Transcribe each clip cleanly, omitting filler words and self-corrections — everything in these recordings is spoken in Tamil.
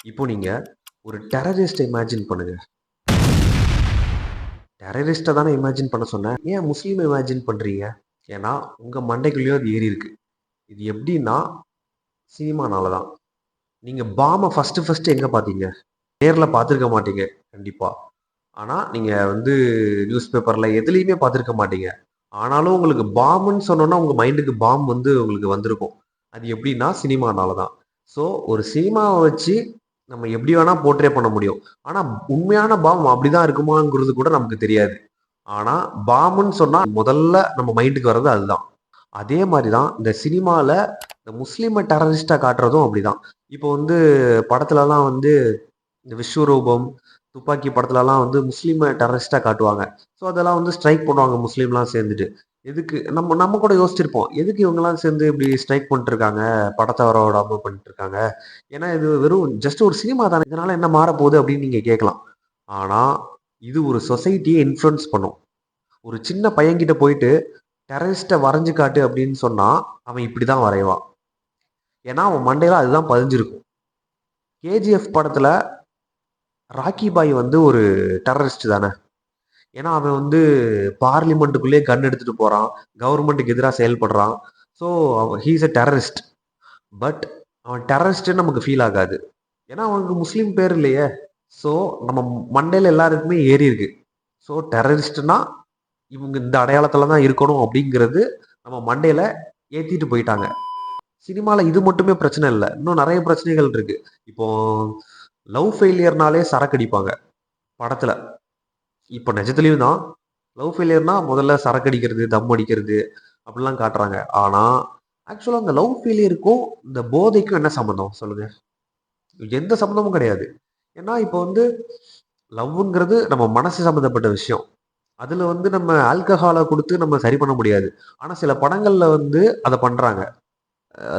இப்போ நீங்க ஒரு டெரரிஸ்ட்ட இமேஜின் பண்ணுங்க. டெரரிஸ்ட்ட தானே இமேஜின் பண்ண சொன்னேன். ஏன் முஸ்லீம இமேஜின் பண்றீங்க? ஏன்னா, உங்க மண்டைக்குள்ளேயும் அது ஏறியிருக்கு. இது எப்படின்னா, சினிமானால தான். நீங்க பாம்ப ஃபர்ஸ்ட்டு எங்க பார்த்தீங்க? நேர்ல பார்த்துருக்க மாட்டீங்க, கண்டிப்பா. ஆனா, நீங்க வந்து நியூஸ் பேப்பர்ல எதுலயுமே பார்த்துருக்க மாட்டீங்க. ஆனாலும் உங்களுக்கு பாம்புன்னு சொன்னோம்னா, உங்க மைண்டுக்கு பாம் வந்து உங்களுக்கு வந்திருக்கும். அது எப்படின்னா, சினிமானால தான். ஸோ, ஒரு சினிமாவ வச்சு நம்ம எப்படி வேணா போர்ட்ரே பண்ண முடியும். ஆனா, உண்மையான பாம் அப்படிதான் இருக்குமாங்கிறது கூட நமக்கு தெரியாது. ஆனா, பாம்புன்னு சொன்னா முதல்ல நம்ம மைண்டுக்கு வர்றது அதுதான். அதே மாரி தான் இந்த சினிமால இந்த முஸ்லீம டெரரிஸ்ட்டா காட்டுறதும் அப்படிதான். இப்போ வந்து படத்துலலாம் வந்து இந்த விஸ்வரூபம், துப்பாக்கி படத்துலலாம் வந்து முஸ்லீம டெரரிஸ்ட்டா காட்டுவாங்க. ஸோ, அதெல்லாம் வந்து ஸ்ட்ரைக் பண்ணுவாங்க முஸ்லீம்லாம் சேர்ந்துட்டு. எதுக்கு நம்ம நம்ம கூட யோசிச்சிருப்போம். எதுக்கு இவங்கலாம் சேர்ந்து இப்படி ஸ்ட்ரைக் பண்ணிட்டுருக்காங்க? படத்த வர விடாம பண்ணிட்டுருக்காங்க. ஏன்னா, இது வெறும் ஜஸ்ட் ஒரு சினிமா தானே. இதனால என்ன மாறப்போகுது அப்படின்னு நீங்க கேட்கலாம். ஆனா, இது ஒரு சொசைட்டிய இன்ஃப்ளூயன்ஸ் பண்ணும். ஒரு சின்ன பையன்கிட்ட போயிட்டு டெரரிஸ்ட்ட வரைஞ்சு காட்டு அப்படின்னு சொன்னா, அவன் இப்படிதான் வரைவான். ஏன்னா, அவன் மண்டையில அதுதான் பதிஞ்சிருக்கும். கேஜிஎஃப் படத்துல ராக்கி பாய் வந்து ஒரு டெரரிஸ்ட் தானே. ஏன்னா, அவன் வந்து பார்லிமென்ட்டுக்குள்ளேயே கன் எடுத்துட்டு போறான். கவர்மெண்ட்டுக்கு எதிரா செயல்படுறான். So, he is a terrorist. But அவன் டெரரிஸ்ட்ன்னு நமக்கு ஃபீல் ஆகாது. ஏன்னா, அவனுக்கு முஸ்லீம் பேர் இல்லையே. ஸோ, நம்ம மண்டையில எல்லாருக்குமே ஏறியிருக்கு. ஸோ, டெரரிஸ்ட்னா இவங்க இந்த அடையாளத்துல தான் இருக்கணும் அப்படிங்கிறது நம்ம மண்டையில ஏத்திட்டு போயிட்டாங்க. சினிமால இது மட்டுமே பிரச்சனை இல்ல. இன்னும் நெறைய பிரச்சனைகள் இருக்கு. இப்போ லவ் ஃபெயிலியர்னாலே சரக்கடிப்பாங்க படத்துல. இப்போ நிஜத்துலயும் தான். லவ் ஃபெயிலியர்னா முதல்ல சரக்கு அடிக்கிறது, தம் அடிக்கிறது அப்படிலாம் காட்டுறாங்க. ஆனா, ஆக்சுவலா அந்த லவ் ஃபெயிலியருக்கும் இந்த போதைக்கும் என்ன சம்மந்தம் சொல்லுங்க? எந்த சம்மந்தமும் கிடையாது. ஏன்னா, இப்போ வந்து லவ்வுங்கிறது நம்ம மனசு சம்மந்தப்பட்ட விஷயம். அதுல வந்து நம்ம ஆல்கஹால குடுத்து நம்ம சரி பண்ண முடியாது. ஆனா, சில படங்கள்ல வந்து அத பண்றாங்க.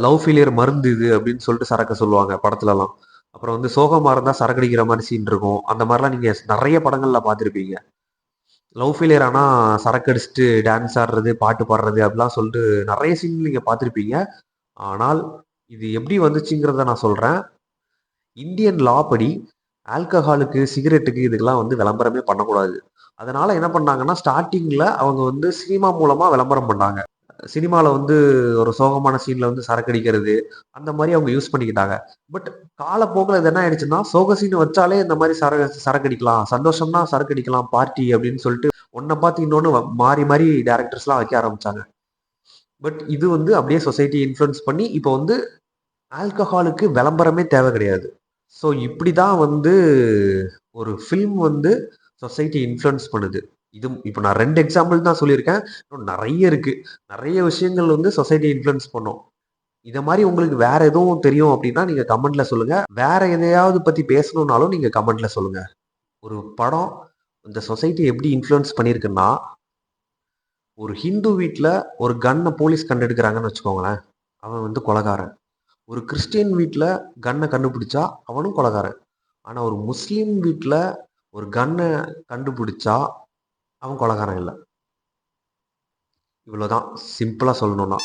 லவ் ஃபெயிலியர் மருந்து இது அப்படின்னு சொல்லிட்டு சரக்க சொல்லுவாங்க படத்துலலாம். அப்புறம் வந்து சோகமா இருந்தா சரக்கு அடிக்கிற மாரி சீன் இருக்கும். அந்த மாரிலாம் நீங்க நெறைய படங்கள்ல பார்த்திருப்பீங்க. லவ் ஃபெயிலியர் ஆனா சரக்கு அடிச்சுட்டு டான்ஸ் ஆடுறது, பாட்டு பாடுறது அப்படிலாம் சொல்லிட்டு நெறைய சீன் நீங்க பார்த்திருப்பீங்க. ஆனால் இது எப்படி வந்துச்சுங்கிறத நான் சொல்றேன். இந்தியன் லா படி ஆல்கஹாலுக்கு, சிகரெட்டுக்கு இதுக்கெல்லாம் வந்து விளம்பரமே பண்ணக்கூடாது. அதனால என்ன பண்ணாங்கன்னா, ஸ்டார்ட்டிங்ல அவங்க வந்து சினிமா மூலமா விளம்பரம் பண்ணாங்க. சினிமால வந்து ஒரு சோகமான சீன்ல வந்து சரக்கு அடிக்கிறது, அந்த மாரி அவங்க யூஸ் பண்ணிக்கிட்டாங்க. பட் காலப்போக்குல இது என்ன ஆயிடுச்சுன்னா, சோக சீன் வச்சாலே இந்த மாரி சரக்கு அடிக்கலாம். சந்தோஷம்னா சரக்கு அடிக்கலாம், பார்ட்டி அப்படின்னு சொல்லிட்டு ஒண்ண பார்த்து இன்னொன்னு மாறி மாறி டைரக்டர்ஸ்லாம் வைக்க ஆரம்பிச்சாங்க. பட் இது வந்து அப்படியே சொசைட்டிய இன்ஃப்ளூயன்ஸ் பண்ணி, இப்போ வந்து ஆல்கஹாலுக்கு விளம்பரமே தேவை கிடையாது. ஸோ இப்படிதான் வந்து ஒரு ஃபில்ம் வந்து சொசைட்டிய இன்ஃப்ளூயன்ஸ் பண்ணுது. இது இப்ப நான் 2 எக்ஸாம்பிள் தான் சொல்லியிருக்கேன். இன்னும் நெறைய இருக்கு. நெறைய விஷயங்கள் வந்து சொசைட்டிய இன்ஃப்ளூயன்ஸ் பண்ணும். இத மாரி உங்களுக்கு வேற எதுவும் தெரியும் அப்டின்னா, நீங்க கமெண்ட்ல சொல்லுங்க. வேற எதையாவது பத்தி பேசணும்னாலும் நீங்க கமெண்ட்ல சொல்லுங்க. ஒரு படம் இந்த சொசைட்டிய எப்படி இன்ஃப்ளூயன்ஸ் பண்ணியிருக்குன்னா, ஒரு ஹிந்து வீட்ல ஒரு கன்ன போலீஸ் கண்டெடுக்குறாங்கன்னு வச்சுக்கோங்களேன். அவன் வந்து கொலைகாரன். ஒரு கிறிஸ்டியன் வீட்ல கன்ன கண்டுபிடிச்சா அவனும் கொலைகாரன். ஆனா ஒரு முஸ்லீம் வீட்ல ஒரு கன்ன கண்டுபிடிச்சா அவன் கொலைகாரன் இல்ல. இவ்வளோதான் சிம்பிளா சொல்லணும்னா.